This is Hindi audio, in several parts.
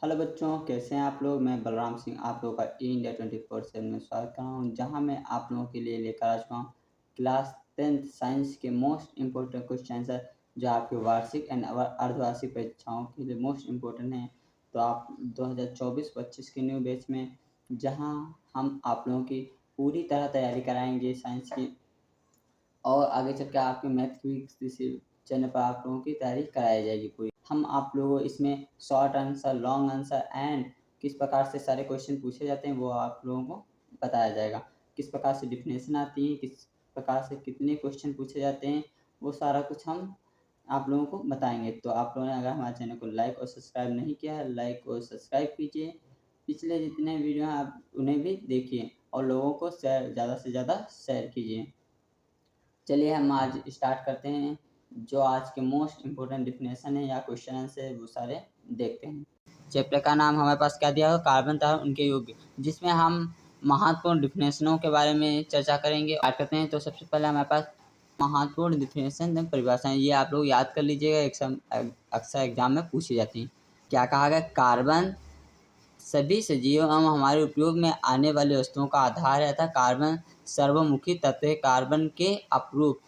हेलो बच्चों, कैसे हैं आप लोग। मैं बलराम सिंह आप लोगों का इंडिया 24/7 में स्वागत कर रहा हूँ, जहाँ मैं आप लोगों के लिए लेकर आ चुका हूँ क्लास 10th साइंस के मोस्ट इम्पोर्टेंट क्वेश्चन आंसर, जो आपके वार्षिक एंड अर्धवार्षिक परीक्षाओं के लिए मोस्ट इम्पोर्टेंट हैं। तो आप 2024-25 के न्यू बैच में, जहाँ हम आप लोगों की पूरी तरह तैयारी कराएंगे साइंस की, और आगे चल के आपके मैथ की किसी चैनल पर आप लोगों की तैयारी कराई जाएगी पूरी। हम आप लोगों इसमें short answer, long answer and किस प्रकार से सारे क्वेश्चन पूछे जाते हैं वो आप लोगों को बताया जाएगा। किस प्रकार से डिफिनेशन आती है, किस प्रकार से कितने क्वेश्चन पूछे जाते हैं, वो सारा कुछ हम आप लोगों को बताएंगे। तो आप लोगों ने अगर हमारे चैनल को लाइक और सब्सक्राइब नहीं किया है, लाइक और सब्सक्राइब कीजिए। पिछले जितने वीडियो हैं आप उन्हें भी देखिए और लोगों को ज़्यादा से ज़्यादा शेयर कीजिए। चलिए हम आज स्टार्ट करते हैं। जो आज के मोस्ट इम्पोर्टेंट डिफिनेशन है या क्वेश्चन आंसर है वो सारे देखते हैं। चैप्टर का नाम हमारे पास क्या दिया हो, कार्बन तथा उनके यौगिक, जिसमें हम महत्वपूर्ण डिफिनेशनों के बारे में चर्चा करेंगे। स्टार्ट करते हैं। तो सबसे पहले हमारे पास महत्वपूर्ण डिफिनेशन परिभाषाएं, ये आप लोग याद कर लीजिएगा, अक्सर एग्जाम में पूछी जाती हैं। क्या कहा गया, कार्बन सभी सजीव एवं हमारे उपयोग में आने वाली वस्तुओं का आधार है, तथा कार्बन सर्वमुखी तत्व है। कार्बन के अपरूप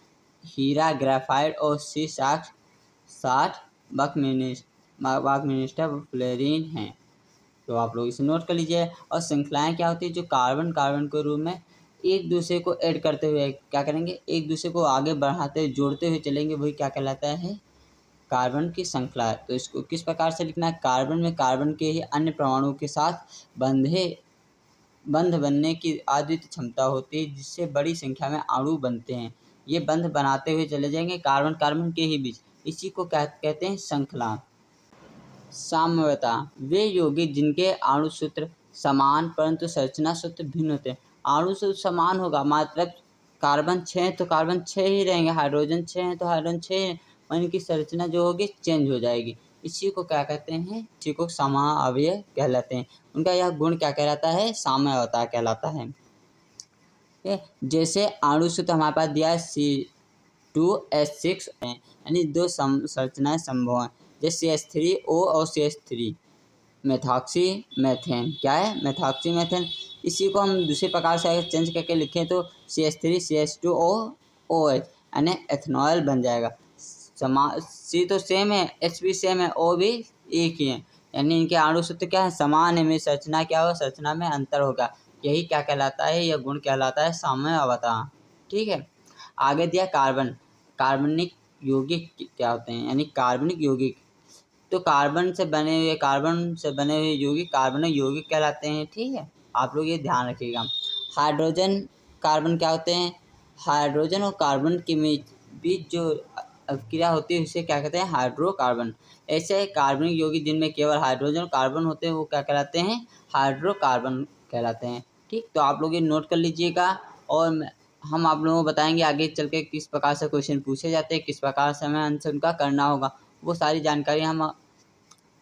हीरा, ग्रेफाइट और सी60, 60 बकमिनिस्टर फ्लोरीन हैं। तो आप लोग इसे नोट कर लीजिए। और श्रृंखलाएं क्या होती है, जो कार्बन कार्बन के रूप में एक दूसरे को ऐड करते हुए क्या करेंगे, एक दूसरे को आगे बढ़ाते हुए जोड़ते हुए चलेंगे, वही क्या कहलाता है, कार्बन की श्रृंखला है। तो इसको किस प्रकार से लिखना है, कार्बन में कार्बन के ही अन्य परमाणुओं के साथ बंध बनने की अद्वितीय क्षमता होती है, जिससे बड़ी संख्या में अणु बनते हैं। ये बंध बनाते हुए चले जाएंगे कार्बन कार्बन के ही बीच, इसी को कहते हैं श्रृंखला। साम्यता, वे यौगिक जिनके अणु सूत्र समान परंतु संरचना सूत्र भिन्न होते हैं। अणु सूत्र समान होगा, मतलब कार्बन 6 तो कार्बन 6 ही रहेंगे, हाइड्रोजन 6 है तो हाइड्रोजन 6, इनकी संरचना जो होगी चेंज हो जाएगी। इसी को क्या कहते हैं, इसी को समावयव कहलाते हैं। उनका यह गुण क्या कहलाता है, साम्यता कहलाता है। जैसे अणु सूत्र हमारे पास दिया है C2H6 है, यानी दो संरचनाएं संभव हैं, जैसे CH3O और CH3। मेथॉक्सी मेथेन क्या है, मेथॉक्सी मेथेन। इसी को हम दूसरे प्रकार से अगर चेंज करके लिखें तो CH3CH2OOH, यानी एथेनॉल बन जाएगा। सी तो सेम है, H भी सेम है, O भी एक ही है, यानी इनके अणु सूत्र क्या है, समान है। में संरचना क्या होगा, संरचना में अंतर होगा। यही क्या कहलाता है, यह गुण कहलाता है साम्यावता। ठीक है। आगे दिया कार्बन, कार्बनिक यौगिक क्या होते हैं, यानी कार्बनिक यौगिक। तो कार्बन से बने हुए यौगिक कार्बनिक यौगिक कहलाते हैं। ठीक है, आप लोग ये ध्यान रखिएगा। हाइड्रोजन कार्बन क्या होते हैं, हाइड्रोजन और कार्बन के बीच जो क्रिया होती है उसे क्या कहते हैं, हाइड्रोकार्बन। ऐसे कार्बनिक यौगिक जिनमें केवल हाइड्रोजन और कार्बन होते हैं वो क्या कहलाते हैं, हाइड्रोकार्बन कहलाते हैं। ठीक, तो आप लोग ये नोट कर लीजिएगा। और हम आप लोगों को बताएंगे आगे चल के किस प्रकार से क्वेश्चन पूछे जाते हैं, किस प्रकार से हमें आंसर उनका करना होगा, वो सारी जानकारी हम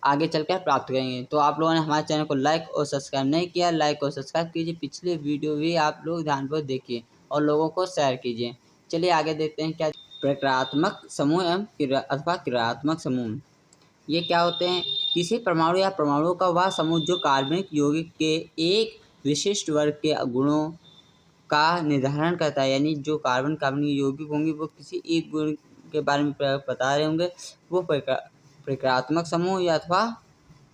आगे चलकर प्राप्त करेंगे। तो आप लोगों ने हमारे चैनल को लाइक और सब्सक्राइब नहीं किया, लाइक और सब्सक्राइब कीजिए। पिछले वीडियो भी आप लोग ध्यानपूर्वक देखिए और लोगों को शेयर कीजिए। चलिए आगे देखते हैं क्या, प्रक्रियात्मक समूह एवं अथवा क्रियात्मक समूह, ये क्या होते हैं, किसी परमाणु या परमाणुओं का वह समूह जो कार्बनिक यौगिक के एक विशिष्ट वर्ग के गुणों का निर्धारण करता है। यानी जो कार्बनिक यौगिक होंगे वो किसी एक गुण के बारे में बता रहे होंगे, वो प्रक्रियात्मक समूह या अथवा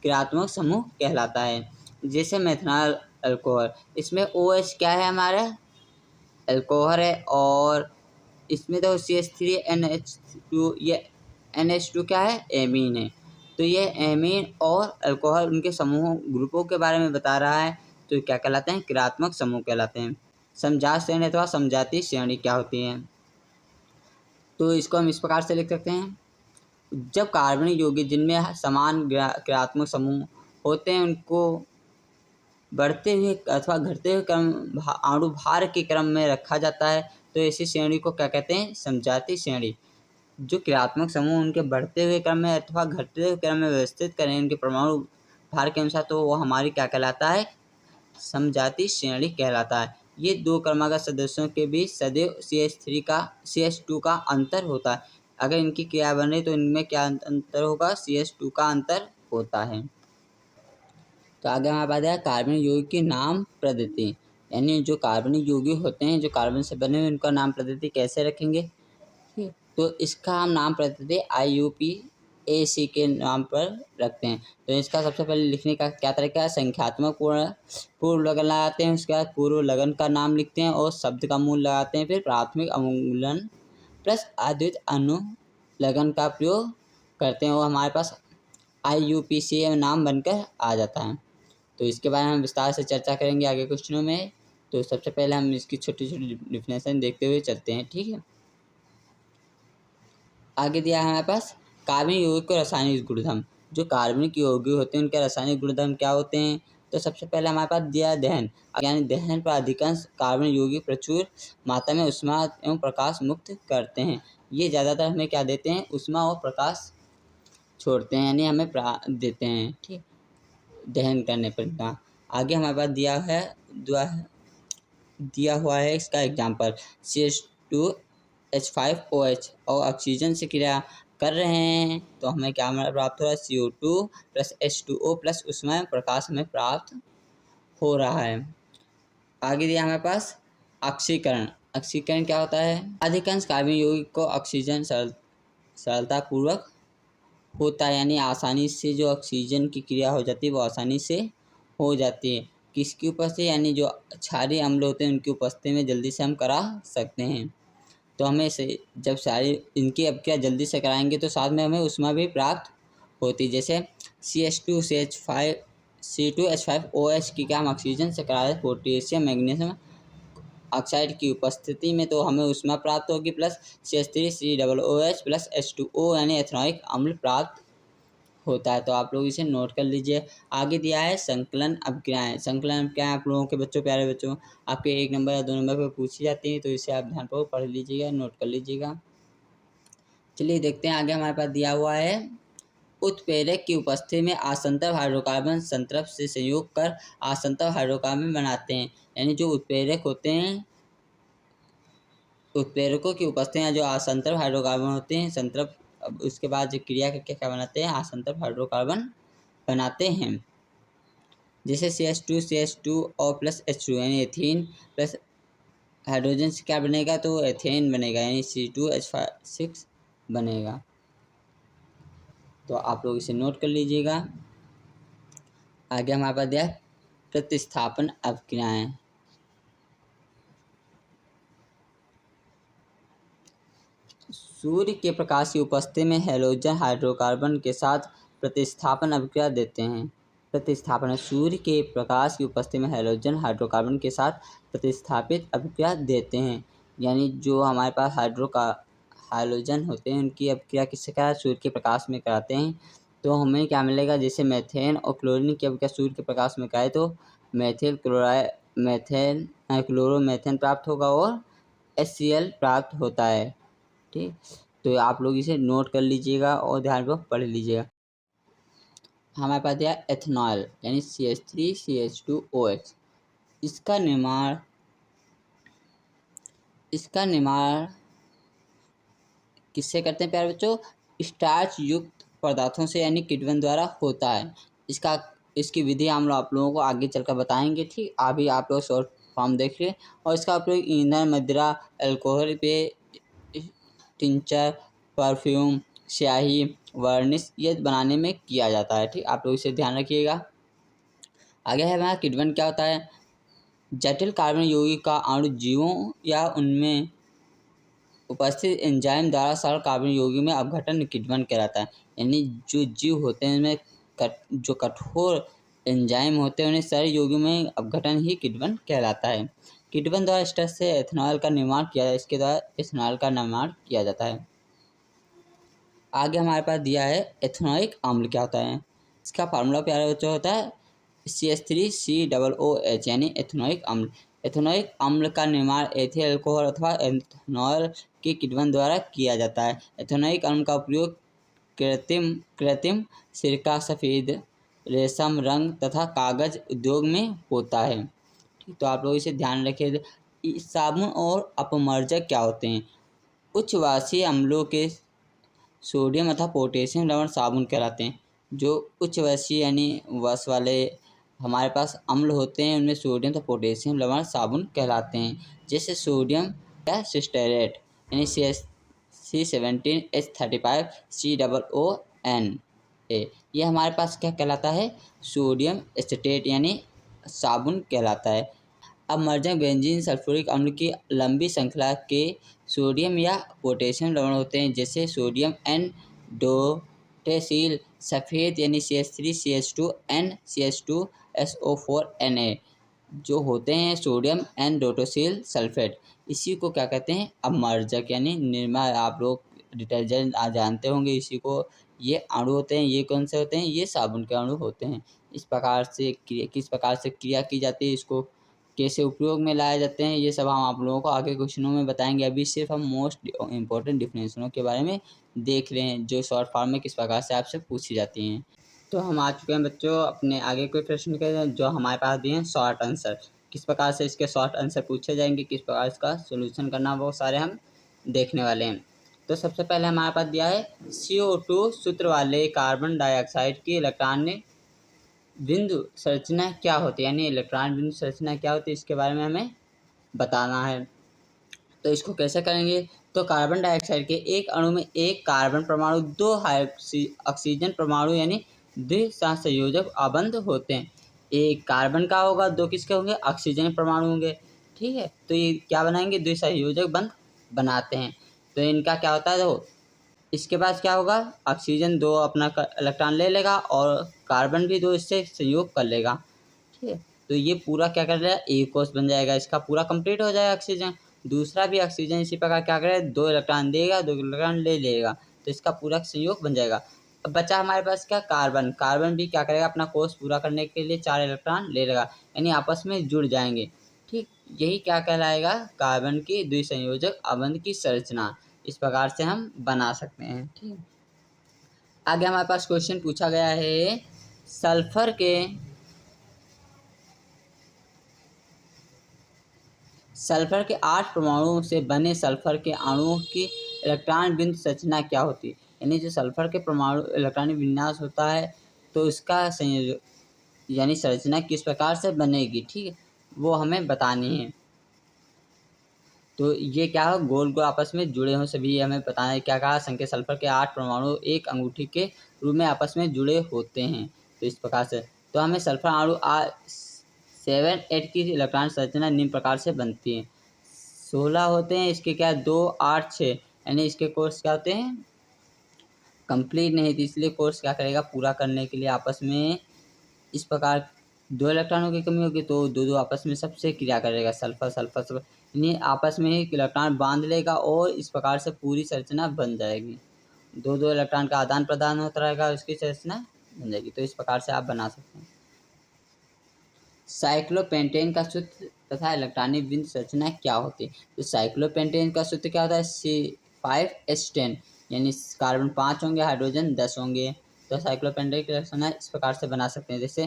क्रियात्मक समूह कहलाता है। जैसे मेथनॉल अल्कोहल, इसमें OH क्या है, हमारा अल्कोहल है, और इसमें तो CH3NH2, ये NH2 क्या है, एमीन है। तो ये एमीन और अल्कोहल उनके समूहों ग्रुपों के बारे में बता रहा है, तो क्या कहलाते हैं, क्रियात्मक समूह कहलाते हैं। समजात श्रेणी अथवा समजातीय श्रेणी क्या होती है, तो इसको हम इस प्रकार से लिख सकते हैं, जब कार्बनिक यौगिक जिनमें समान क्रियात्मक समूह होते हैं उनको बढ़ते हुए अथवा घटते हुए क्रम अणु भार के क्रम में रखा जाता है, तो ऐसी श्रेणी को क्या कहते हैं, समजातीय श्रेणी। जो क्रियात्मक समूह उनके बढ़ते हुए क्रम में अथवा घटते हुए क्रम में व्यवस्थित करें उनके परमाणु भार के अनुसार, तो वो हमारी क्या कहलाता है, समजातीय श्रेणी कहलाता है। ये दो क्रमागत सदस्यों के बीच सदैव CH2 का अंतर होता है। अगर इनकी क्रिया बन रही तो इनमें क्या अंतर होगा, CH2 का अंतर होता है। तो आगे हमारे पास है कार्बनिक यौगिक की नाम पद्धति, यानी जो कार्बनिक यौगिक होते हैं जो कार्बन से बने हुए उनका नाम पद्धति कैसे रखेंगे। ठीक, तो इसका हम नाम पद्धति IUPAC के नाम पर रखते हैं। तो इसका सबसे पहले लिखने का क्या तरीका है, संख्यात्मक पूर्व लगन लगाते हैं, उसके बाद पूर्व लगन का नाम लिखते हैं और शब्द का मूल लगाते हैं, फिर प्राथमिक अवमूलन प्लस अद्वितीय अनुलगन का प्रयोग करते हैं और हमारे पास IUPAC नाम बनकर आ जाता है। तो इसके बारे में हम विस्तार से चर्चा करेंगे आगे क्वेश्चनों में। तो सबसे पहले हम इसकी छोटी छोटी डिफिनेशन देखते हुए चलते हैं। ठीक है, आगे दिया है हमारे पास कार्बनिक यौगिक को रासायनिक गुणधर्म। जो कार्बनिक यौगिक होते हैं उनके रासायनिक गुणधर्म क्या होते हैं। तो सबसे पहले हमारे पास दिया है दहन, यानी दहन पर अधिकांश कार्बनिक यौगिक प्रचुर मात्रा में ऊष्मा एवं प्रकाश मुक्त करते हैं। ये ज़्यादातर हमें क्या देते हैं, ऊष्मा और प्रकाश छोड़ते हैं, यानी हमें देते हैं। ठीक, दहन करने पर। आगे हमारे पास दिया हुआ है इसका एग्जाम्पल, CH2H5OH और ऑक्सीजन से क्रिया कर रहे हैं तो हमें क्या प्राप्त हो रहा है, CO2 प्लस H2O प्लस उसमें प्रकाश हमें प्राप्त हो रहा है। आगे दिया हमारे पास ऑक्सीकरण। ऑक्सीकरण क्या होता है, अधिकांश कार्बनिक यौगिक को ऑक्सीजन सरलतापूर्वक होता है, यानी आसानी से जो ऑक्सीजन की क्रिया हो जाती है वो आसानी से हो जाती है। किसकी उपस्थिति, यानी जो क्षारीय अम्ल होते हैं उनकी उपस्थिति में जल्दी से हम करा सकते हैं। तो हमें से जब सारी इनकी अभिक्रिया जल्दी से कराएंगे तो साथ में हमें ऊष्मा भी प्राप्त होती है। जैसे C2H5OH की क्या हम ऑक्सीजन से करा रहे, पोटेशियम मैग्नीशियम ऑक्साइड की उपस्थिति में, तो हमें ऊष्मा प्राप्त होगी प्लस CH3COOH प्लस H2O यानी एथेनॉइक अम्ल प्राप्त होता है। तो आप लोग इसे नोट कर लीजिए। आगे दिया है संकलन अभिक्रियाएं। संकलन अभिक्रियाएं आप लोगों के बच्चों, प्यारे बच्चों, आपके 1 नंबर या 2 नंबर पर पूछी जाती हैं, तो इसे आप ध्यानपूर्वक पढ़ लीजिएगा, नोट कर लीजिएगा। चलिए देखते हैं आगे हमारे पास दिया हुआ है, उत्प्रेरक की उपस्थिति में आसंतर हाइड्रोकार्बन संतरफ से संयोग कर आसंतर हाइड्रोकार्बन बनाते हैं। यानी जो उत्प्रेरक होते हैं, उत्प्रेरकों की उपस्थिति में जो आसंतर हाइड्रोकार्बन होते हैं संतरफ, उसके बाद जो क्रिया करके क्या बनाते हैं, आसंतर हाइड्रोकार्बन बनाते हैं। जैसे CH2 और प्लस H2 यानी एथीन प्लस हाइड्रोजन से क्या बनेगा, तो एथेन बनेगा, यानी C2H6 बनेगा। तो आप लोग इसे नोट कर लीजिएगा। आगे हमारे पास दिया प्रतिस्थापन अभिक्रियाएं। सूर्य के प्रकाश की उपस्थिति में हैलोजन हाइड्रोकार्बन के साथ प्रतिस्थापन अभिक्रिया देते हैं। प्रतिस्थापन, सूर्य के प्रकाश की उपस्थिति में हैलोजन हाइड्रोकार्बन के साथ प्रतिस्थापित अभिक्रिया देते हैं। यानी जो हमारे पास हाइड्रोजन होते हैं उनकी अभिक्रिया किससे कराते हैं, सूर्य के प्रकाश में कराते हैं। तो हमें क्या मिलेगा, जैसे मेथेन और क्लोरीन की अभिक्रिया सूर्य के प्रकाश में कराए तो मेथिल क्लोरोमेथेन प्राप्त होगा और HCl प्राप्त होता है। ठीक, तो आप लोग इसे नोट कर लीजिएगा और ध्यानपूर्वक पढ़ लीजिएगा। हमारे पास दिया एथेनॉल यानी CH3CH2OH। इसका निर्माण किससे करते हैं प्यारे बच्चों, स्टार्च युक्त पदार्थों से यानी किण्वन द्वारा होता है। इसकी विधि हम आप लोगों को आगे चलकर बताएंगे। ठीक, अभी आप लोग शॉर्ट फॉर्म देख रहे हैं। और इसका उपयोग ईंधन, मदिरा, अल्कोहल पे, टिंचर, परफ्यूम, स्याही, वर्निश ये बनाने में किया जाता है। ठीक, आप लोग इसे ध्यान रखिएगा। आगे है हमारा किण्वन क्या होता है, जटिल कार्बन यौगिक का अणु जीवों या उनमें उपस्थित एंजाइम द्वारा सरल कार्बन यौगिक में अपघटन किण्वन कहलाता है। यानी जो जीव होते हैं उनमें जो कठोर एंजाइम होते हैं उन्हें सरल यौगिक में अपघटन ही किण्वन कहलाता है। किण्वन द्वारा स्टार्च से एथेनॉल का निर्माण किया जाता है, इसके द्वारा एथेनॉल का निर्माण किया जाता है। आगे हमारे पास दिया है एथेनॉइक अम्ल क्या होता है। इसका फार्मूला प्यारे बच्चों होता है CH3COOH यानी एथेनॉइक अम्ल। एथेनॉइक अम्ल का निर्माण एथिल अल्कोहल अथवा एथेनॉल के किण्वन द्वारा किया जाता है। एथेनॉइक अम्ल का उपयोग कृत्रिम सिरका, सफ़ेद रेशम, रंग तथा कागज उद्योग में होता है। ठीक, तो आप लोग इसे ध्यान रखिए। साबुन और अपमर्जक क्या होते हैं, उच्च वाष्पीय अम्लों के सोडियम अथवा पोटेशियम लवण साबुन कहलाते हैं। जो उच्च वाष्पीय यानी वश वाले हमारे पास अम्ल होते हैं, उनमें सोडियम तो पोटेशियम लवण साबुन कहलाते हैं। जैसे सोडियम या सिस्टेरेट यानी C17H35COONA, ये हमारे पास क्या कहलाता है, सोडियम एसिटेट यानी साबुन कहलाता है। अपमर्जक बेंजीन सल्फ्यूरिक अम्ल की लंबी श्रृंखला के सोडियम या पोटेशियम लवण होते हैं, जैसे सोडियम एन डोटेसिल सफ़ेद यानी CH3CH2NCH2SO4Na, जो होते हैं सोडियम एन डोटोसिल सल्फेट। इसी को क्या कहते हैं, अपमर्जक यानी निर्मा। आप लोग डिटर्जेंट जानते होंगे इसी को। ये अणु होते हैं, ये कौन से होते हैं, ये साबुन के अणु होते हैं। इस प्रकार से किस प्रकार से क्रिया की जाती है, इसको कैसे उपयोग में लाए जाते हैं, ये सब हम आप लोगों को आगे क्वेश्चनों में बताएंगे। अभी सिर्फ हम मोस्ट इम्पोर्टेंट डिफिनेशनों के बारे में देख रहे हैं, जो शॉर्ट फॉर्म में किस प्रकार से आपसे पूछी जाती हैं। तो हम आ चुके हैं बच्चों अपने आगे कोई प्रश्न के, जो हमारे पास दिए हैं शॉर्ट आंसर। किस प्रकार से इसके शॉर्ट आंसर पूछे जाएंगे, किस प्रकार इसका सोल्यूशन करना, वो सारे हम देखने वाले हैं। तो सबसे पहले हमारे पास दिया है CO2 सूत्र वाले कार्बन डाइऑक्साइड की इलेक्ट्रॉनिक बिंदु संरचना क्या होती है, यानी इलेक्ट्रॉन बिंदु संरचना क्या होती है, इसके बारे में हमें बताना है। तो इसको कैसे करेंगे, तो कार्बन डाइऑक्साइड के एक अणु में एक कार्बन परमाणु, 2 ऑक्सीजन परमाणु यानी द्विसंयोजक आबंध होते हैं। एक कार्बन का होगा, 2 किसके होंगे, ऑक्सीजन परमाणु होंगे। ठीक है, तो ये क्या बनाएंगे, द्विसंयोजक बंध बनाते हैं। तो इनका क्या होता है, देखो इसके पास क्या होगा, ऑक्सीजन 2 अपना इलेक्ट्रॉन ले लेगा और कार्बन भी 2 इससे संयोग कर लेगा। ठीक है, तो ये पूरा क्या कर रहा है, एक कोष बन जाएगा, इसका पूरा कंप्लीट हो जाएगा ऑक्सीजन। दूसरा भी ऑक्सीजन इसी प्रकार क्या करे, 2 इलेक्ट्रॉन देगा, 2 इलेक्ट्रॉन ले लेगा, तो इसका पूरा संयोग बन जाएगा। अब बचा हमारे पास क्या, कार्बन। कार्बन भी क्या करेगा, अपना कोष पूरा करने के लिए 4 इलेक्ट्रॉन ले लेगा, यानी आपस में जुड़ जाएंगे। ठीक, यही क्या कहलाएगा, कार्बन की द्विसंयोजक आबंध की संरचना। इस प्रकार से हम बना सकते हैं। ठीक, आगे हमारे पास क्वेश्चन पूछा गया है, सल्फर के 8 परमाणुओं से बने सल्फर के अणुओं की इलेक्ट्रॉन बिंदु संरचना क्या होती है, यानी जो सल्फर के परमाणु इलेक्ट्रॉनिक विन्यास होता है, तो इसका संयोजक यानी संरचना किस प्रकार से बनेगी। ठीक है, वो हमें बतानी है। तो ये क्या हो, गोल गोल आपस में जुड़े हों सभी, हमें बताना है। क्या कहा, संख्या सल्फर के 8 परमाणु एक अंगूठी के रूप में आपस में जुड़े होते हैं। तो इस प्रकार से तो हमें सल्फर अणु 7 8 की इलेक्ट्रॉन संरचना निम्न प्रकार से बनती है। 16 होते हैं इसके, क्या 2 8 6, यानी इसके कोर्स क्या होते हैं, कंप्लीट नहीं थी, इसलिए कोर्स क्या करेगा, पूरा करने के लिए आपस में इस प्रकार 2 इलेक्ट्रॉनों की कमी होगी, तो 2 आपस में सबसे क्रिया करेगा, सल्फर सल्फर सब यानी आपस में ही इलेक्ट्रॉन बांध लेगा और इस प्रकार से पूरी संरचना बन जाएगी। 2 इलेक्ट्रॉन का आदान प्रदान होता रहेगा, उसकी संरचना बन जाएगी। तो इस प्रकार से आप बना सकते हैं। साइक्लोपेंटेन का सूत्र तथा इलेक्ट्रॉनिक बिंदु संरचना क्या होती है, तो साइक्लोपेंटेन का सूत्र क्या होता है, C5H10, यानी कार्बन 5 होंगे, हाइड्रोजन 10 होंगे। तो साइक्लोपेंटेन की संरचना इस प्रकार से बना सकते हैं, जैसे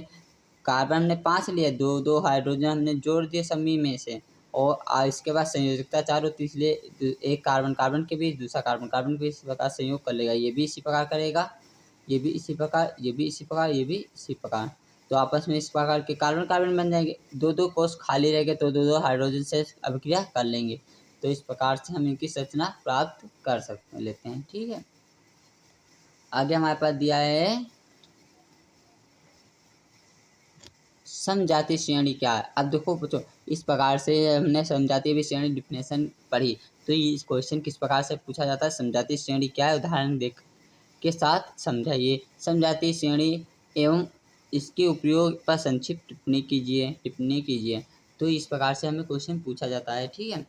कार्बन हमने 5 लिया, 2 हाइड्रोजन हमने जोड़ दिए सभी में से, और इसके बाद संयोजकता 4 होती है, इसलिए एक कार्बन कार्बन के बीच, दूसरा कार्बन कार्बन के बीच इस प्रकार संयोग कर लेगा। ये भी इसी प्रकार करेगा, ये भी इसी प्रकार, ये भी इसी प्रकार, ये भी इसी प्रकार। तो आपस में इस प्रकार के कार्बन कार्बन बन जाएंगे। 2 कोष खाली रहेंगे तो 2 हाइड्रोजन से अभिक्रिया कर लेंगे। तो इस प्रकार से हम इनकी संरचना प्राप्त कर सकते लेते हैं। ठीक है, आगे हमारे पास दिया है समजातीय श्रेणी क्या है। अब देखो बच्चों, इस प्रकार से हमने समजातीय श्रेणी डिफिनेशन पढ़ी, तो ये इस क्वेश्चन किस प्रकार से पूछा जाता है, समजातीय श्रेणी क्या है, उदाहरण देख के साथ समझाइए। समजातीय श्रेणी एवं इसके उपयोग पर संक्षिप्त टिप्पणी कीजिए। तो इस प्रकार से हमें क्वेश्चन पूछा जाता है। ठीक है,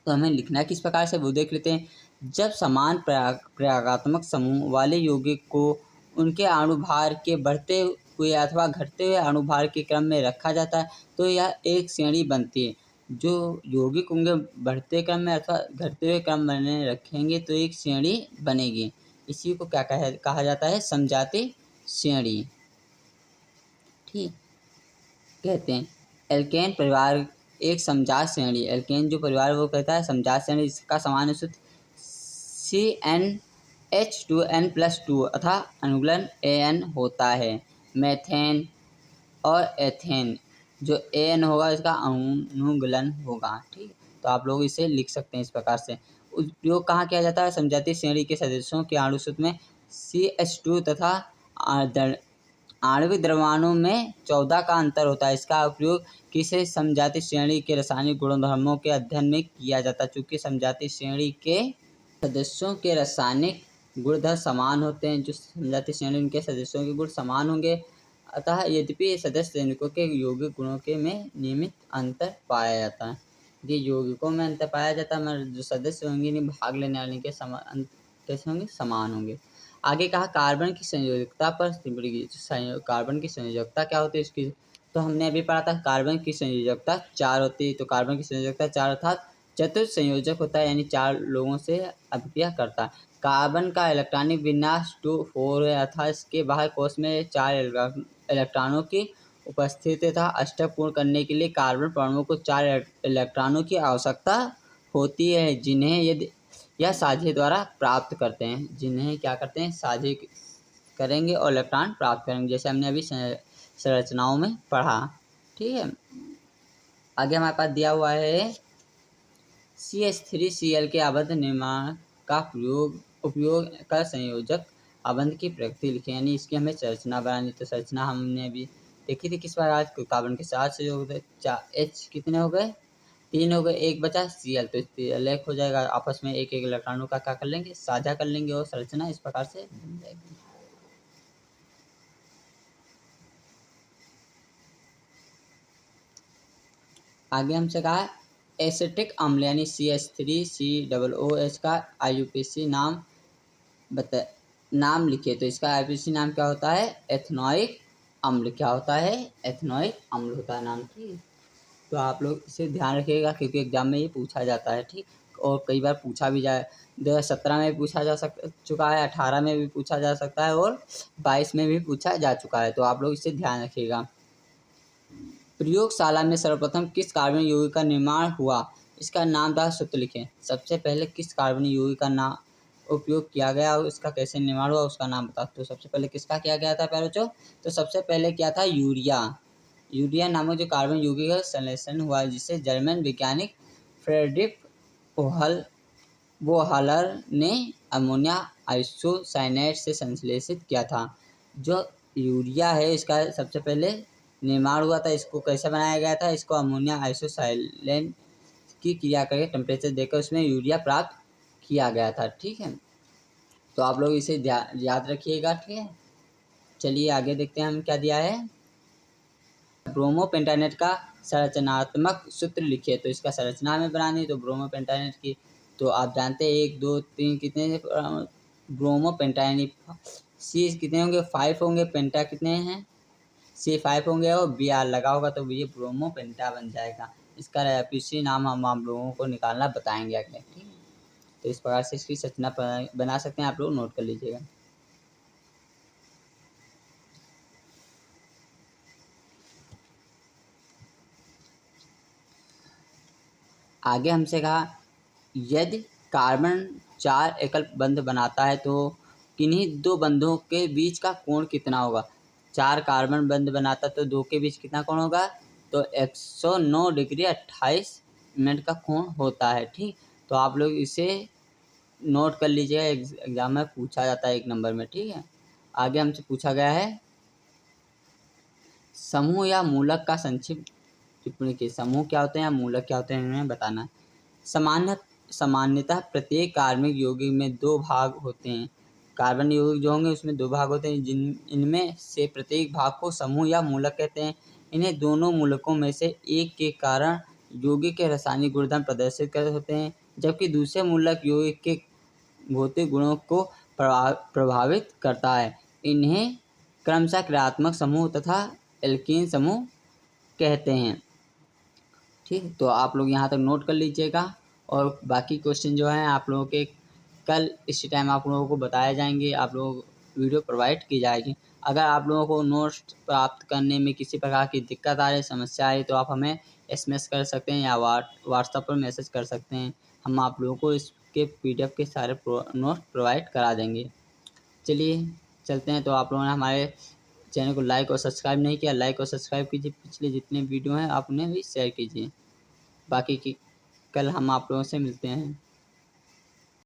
तो हमें लिखना किस प्रकार से वो देख लेते हैं। जब समान प्रयोगात्मक समूह वाले यौगिक को उनके अणुभार के बढ़ते हुए अथवा घटते हुए अणुभार के क्रम में रखा जाता है, तो यह एक श्रेणी बनती है। जो यौगिक होंगे बढ़ते क्रम में अथवा घटते हुए क्रम में रखेंगे तो एक श्रेणी बनेगी। इसी को क्या कहा जाता है, समजातीय श्रेणी। ठीक कहते हैं। एल्केन परिवार एक समजात श्रेणी, एल्केन जो परिवार वो कहता है समजात श्रेणी। इसका सामान्य सूत्र CnH2n+2 अथा अनुगलन An होता है। मेथेन और एथेन, जो एन होगा इसका अनुगलन होगा। ठीक, तो आप लोग इसे लिख सकते हैं इस प्रकार से। उपयोग कहाँ किया जाता है? समजातीय श्रेणी के सदस्यों के अणु सूत्र में CH2 तथा आणविक द्रव्याणु में 14 का अंतर होता है। इसका उपयोग किसी समजातीय श्रेणी के रासायनिक गुणधर्मों के अध्ययन में किया जाता है। चूंकि समजातीय श्रेणी के सदस्यों के रासायनिक गुणधर्म समान होते हैं, जो समजातीय श्रेणी के सदस्यों के गुण समान होंगे, अतः यद्यपि सदस्य श्रेणिकों के यौगिक गुणों के में नियमित अंतर पाया जाता है। ये यौगिकों में अंतर पाया जाता है, मगर जो सदस्य होंगे नहीं भाग लेने वाले के समान कैसे होंगे? समान होंगे। आगे कहा कार्बन की संयोजकता पर टिप्पणी की। कार्बन की संयोजकता क्या होती है इसकी? तो हमने अभी पढ़ा था कार्बन की संयोजकता 4 होती है। तो कार्बन की संयोजकता 4 अर्थात चतुर्थ संयोजक होता है, यानी 4 लोगों से अभिक्रिया करता है। कार्बन का इलेक्ट्रॉनिक विन्यास 2,4 है, अर्थात इसके बाहर कोश में 4 इलेक्ट्रॉनों की उपस्थिति तथा अष्टक पूर्ण करने के लिए कार्बन परमाणु को 4 इलेक्ट्रॉनों की आवश्यकता होती है, जिन्हें यदि यह साझे द्वारा प्राप्त करते हैं, जिन्हें क्या करते हैं? साझे करेंगे और इलेक्ट्रॉन प्राप्त करेंगे, जैसे हमने अभी संरचनाओं में पढ़ा। ठीक है, आगे हमारे पास दिया हुआ है CH3Cl के आबंध निर्माण का उपयोग कर संयोजक आबंध की प्रकृति लिखें, यानी इसकी हमें संरचना बनानी। तो संरचना हमने अभी देखी थी किस प्रकार? कार्बन के 4 संयोग H कितने हो गए? 3 हो गए, एक बचा Cl, तो Cl एक हो जाएगा। आपस में एक एक इलेक्ट्रॉनों का क्या कर लेंगे? साझा कर लेंगे और संरचना इस प्रकार से बन जाएगी। आगे हमसे कहा एसिटिक अम्ल यानी CH3COOH का IUPAC नाम लिखिए। तो इसका IUPAC नाम क्या होता है? एथेनोइक अम्ल। क्या होता है? एथेनोइक अम्ल होता है नाम। ठीक, तो आप लोग इसे ध्यान रखिएगा क्योंकि एग्जाम में ये पूछा जाता है। ठीक, और कई बार पूछा भी जाए। 2017 में भी पूछा जा चुका है, 18 में भी पूछा जा सकता है और 22 में भी पूछा जा चुका है। तो आप लोग इसे ध्यान रखिएगा। प्रयोगशाला में सर्वप्रथम किस कार्बन यौगिक का निर्माण हुआ? इसका नाम तथा सूत्र लिखें। सबसे पहले किस कार्बन यौगिक का नाम उपयोग किया गया और इसका कैसे निर्माण हुआ उसका नाम बता। तो सबसे पहले किसका किया गया था बच्चों? तो सबसे पहले क्या था? यूरिया नामक जो कार्बन यौगिक का संश्लेषण हुआ, जिसे जर्मन वैज्ञानिक फ्रेडरिक वोहलर ने अमोनिया आइसोसाइनेट से संश्लेषित किया था। जो यूरिया है इसका सबसे पहले निर्माण हुआ था। इसको कैसे बनाया गया था? इसको अमोनिया आइसोसाइलेट की क्रिया करके टेम्परेचर देकर उसमें यूरिया प्राप्त किया गया था। ठीक है, तो आप लोग इसे याद रखिएगा। ठीक है, चलिए आगे देखते हैं हम क्या दिया है। ब्रोमोपेंटानेट का संरचनात्मक सूत्र लिखिए। तो इसका संरचना हमें बनानी, तो ब्रोमोपेंटानेट की तो आप जानते हैं 1 2 3 कितने ब्रोमोपेंटानेट C कितने होंगे? 5 होंगे। पेंटा कितने हैं? C5 होंगे और Br लगा होगा तो ये ब्रोमोपेंटा बन जाएगा। इसका IUPAC नाम हम आप लोगों को निकालना बताएंगे आगे। ठीक है, तो इस प्रकार से इसकी संरचना बना सकते हैं, आप लोग नोट कर लीजिएगा। आगे हमसे कहा यदि कार्बन 4 एकल बंध बनाता है तो किन्हीं 2 बंधों के बीच का कोण कितना होगा? 4 कार्बन बंध बनाता तो 2 के बीच कितना कोण होगा? तो 109 डिग्री 28 मिनट का कोण होता है। ठीक, तो आप लोग इसे नोट कर लीजिएगा, एग्जाम में पूछा जाता है 1 नंबर में। ठीक है, आगे हमसे पूछा गया है समूह या मूलक का संक्षिप्त टिप्पणी की। समूह क्या होते हैं या मूलक क्या होते हैं इन्हें बताना है। सामान्यतः प्रत्येक कार्बनिक यौगिक में 2 भाग होते हैं। कार्बन यौगिक जो होंगे उसमें 2 भाग होते हैं, इनमें से प्रत्येक भाग को समूह या मूलक कहते हैं। इन्हें दोनों मूलकों में से एक के कारण यौगिक के रासायनिक गुणधर्म प्रदर्शित कर होते हैं, जबकि दूसरे मूलक यौगिक के भौतिक गुणों को प्रभावित करता है। इन्हें क्रमशः क्रियात्मक समूह तथा एल्कीन समूह कहते हैं। ठीक, तो आप लोग यहाँ तक नोट कर लीजिएगा और बाकी क्वेश्चन जो हैं आप लोगों के कल इसी टाइम आप लोगों को बताए जाएंगे, आप लोग वीडियो प्रोवाइड की जाएगी। अगर आप लोगों को नोट्स प्राप्त करने में किसी प्रकार की दिक्कत आ रही, समस्या आ रही, तो आप हमें SMS कर सकते हैं या व्हाट्सएप पर मैसेज कर सकते हैं। हम आप लोगों को इसके PDF के सारे नोट्स प्रोवाइड करा देंगे। चलिए चलते हैं। तो आप लोगों ने हमारे चैनल को लाइक और सब्सक्राइब नहीं किया, लाइक और सब्सक्राइब कीजिए। पिछले जितने वीडियो हैं आप उन्हें भी शेयर कीजिए। बाकी की कल हम आप लोगों से मिलते हैं।